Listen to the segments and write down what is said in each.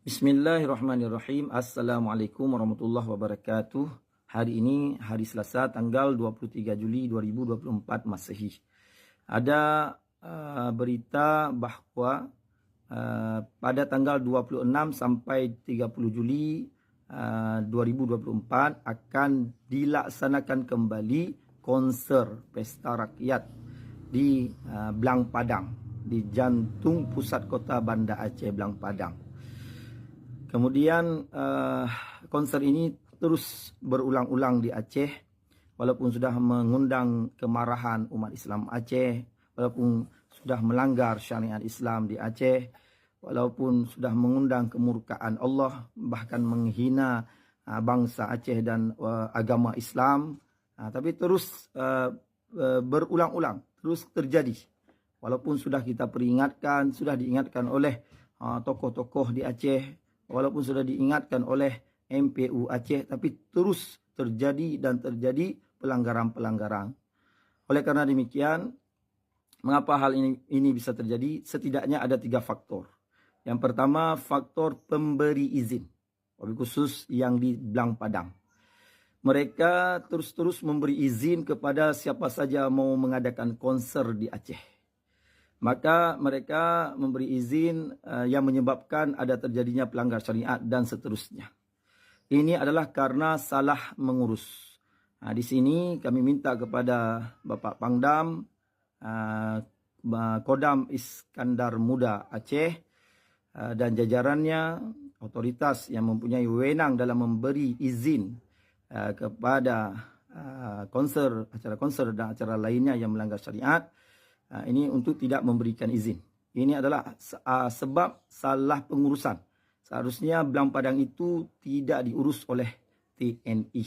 Bismillahirrahmanirrahim. Assalamualaikum warahmatullahi wabarakatuh. Hari ini hari Selasa tanggal 23 Juli 2024 Masehi. Ada berita bahawa pada tanggal 26 sampai 30 Juli 2024 akan dilaksanakan kembali konser Pesta Rakyat di Blang Padang, di jantung pusat kota Banda Aceh, Blang Padang. Kemudian konser ini terus berulang-ulang di Aceh, walaupun sudah mengundang kemarahan umat Islam Aceh, walaupun sudah melanggar syariat Islam di Aceh, walaupun sudah mengundang kemurkaan Allah, bahkan menghina bangsa Aceh dan agama Islam, tapi terus berulang-ulang, terus terjadi. Walaupun sudah kita peringatkan, sudah diingatkan oleh tokoh-tokoh di Aceh, walaupun sudah diingatkan oleh MPU Aceh, tapi terus terjadi dan terjadi pelanggaran-pelanggaran. Oleh karena demikian, mengapa hal ini bisa terjadi? Setidaknya ada 3 faktor. Yang pertama, faktor pemberi izin, wabil khusus yang di Blang Padang. Mereka terus-terus memberi izin kepada siapa saja mau mengadakan konser di Aceh. Maka mereka memberi izin yang menyebabkan ada terjadinya pelanggar syariat dan seterusnya. Ini adalah karena salah mengurus. Di sini kami minta kepada Bapak Pangdam, Kodam Iskandar Muda Aceh dan jajarannya, otoritas yang mempunyai wewenang dalam memberi izin kepada acara konser dan acara lainnya yang melanggar syariat, ini untuk tidak memberikan izin. Ini adalah sebab salah pengurusan. Seharusnya Blang Padang itu tidak diurus oleh TNI.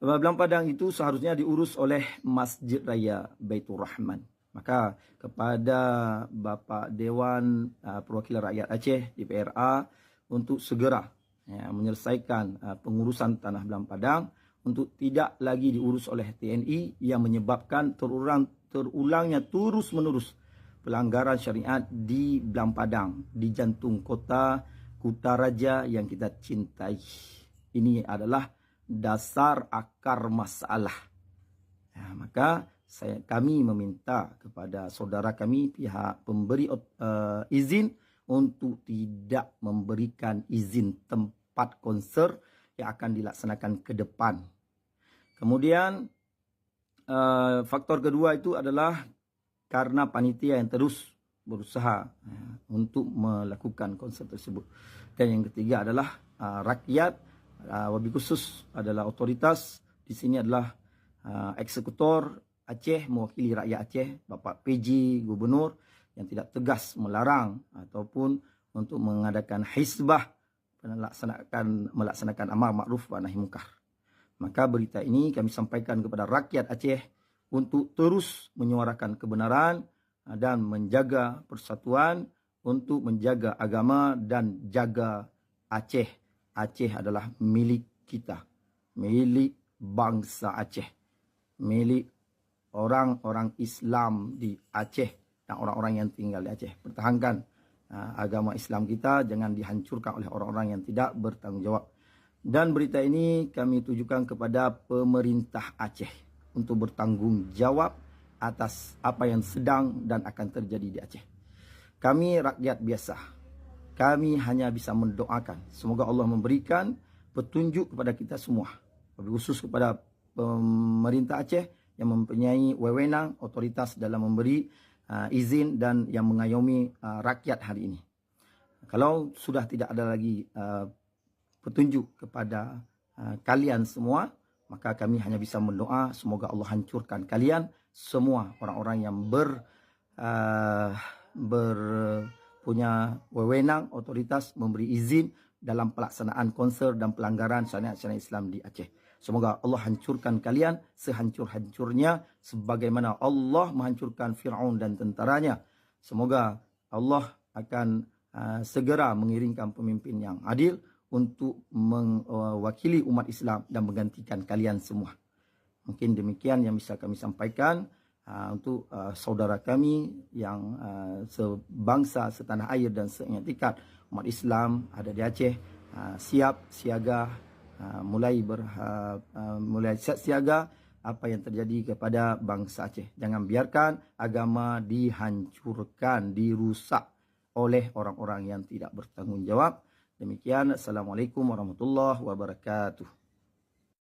Blang Padang itu seharusnya diurus oleh Masjid Raya Baitur Rahman. Maka kepada Bapak Dewan Perwakilan Rakyat Aceh, DPRA, untuk segera menyelesaikan pengurusan tanah Blang Padang, untuk tidak lagi diurus oleh TNI yang menyebabkan terulangnya terus-menerus pelanggaran syariat di Blang Padang, di jantung kota Kutaraja yang kita cintai. Ini adalah dasar akar masalah. Maka kami meminta kepada saudara kami, pihak pemberi izin, untuk tidak memberikan izin tempat konser yang akan dilaksanakan ke depan. Kemudian faktor kedua itu adalah karena panitia yang terus berusaha untuk melakukan konser tersebut. Dan yang ketiga adalah rakyat, wabil khusus adalah otoritas. Di sini adalah eksekutor Aceh, mewakili rakyat Aceh, Bapak PJ Gubernur, yang tidak tegas melarang ataupun untuk mengadakan hizbah, melaksanakan amar ma'ruf wa nahi munkar. Maka berita ini kami sampaikan kepada rakyat Aceh untuk terus menyuarakan kebenaran dan menjaga persatuan, untuk menjaga agama dan jaga Aceh. Aceh adalah milik kita, milik bangsa Aceh, milik orang-orang Islam di Aceh dan orang-orang yang tinggal di Aceh. Pertahankan agama Islam kita, jangan dihancurkan oleh orang-orang yang tidak bertanggung jawab. Dan berita ini kami tujukan kepada pemerintah Aceh untuk bertanggung jawab atas apa yang sedang dan akan terjadi di Aceh. Kami rakyat biasa, kami hanya bisa mendoakan semoga Allah memberikan petunjuk kepada kita semua, khusus kepada pemerintah Aceh yang mempunyai wewenang, otoritas dalam memberi izin dan yang mengayomi rakyat hari ini. Kalau sudah tidak ada lagi petunjuk kepada kalian semua, maka kami hanya bisa mendoa semoga Allah hancurkan kalian semua, orang-orang yang punya wewenang, otoritas memberi izin dalam pelaksanaan konser dan pelanggaran syariat Islam di Aceh. Semoga Allah hancurkan kalian sehancur-hancurnya sebagaimana Allah menghancurkan Fir'aun dan tentaranya. Semoga Allah akan segera mengirimkan pemimpin yang adil untuk mewakili umat Islam dan menggantikan kalian semua. Mungkin demikian yang bisa kami sampaikan. untuk saudara kami yang sebangsa, setanah air dan seetikat umat Islam ada di Aceh, siap siaga, mulai siap siaga apa yang terjadi kepada bangsa Aceh. Jangan biarkan agama dihancurkan, dirusak oleh orang-orang yang tidak bertanggung jawab. Demikian, Assalamualaikum warahmatullahi wabarakatuh.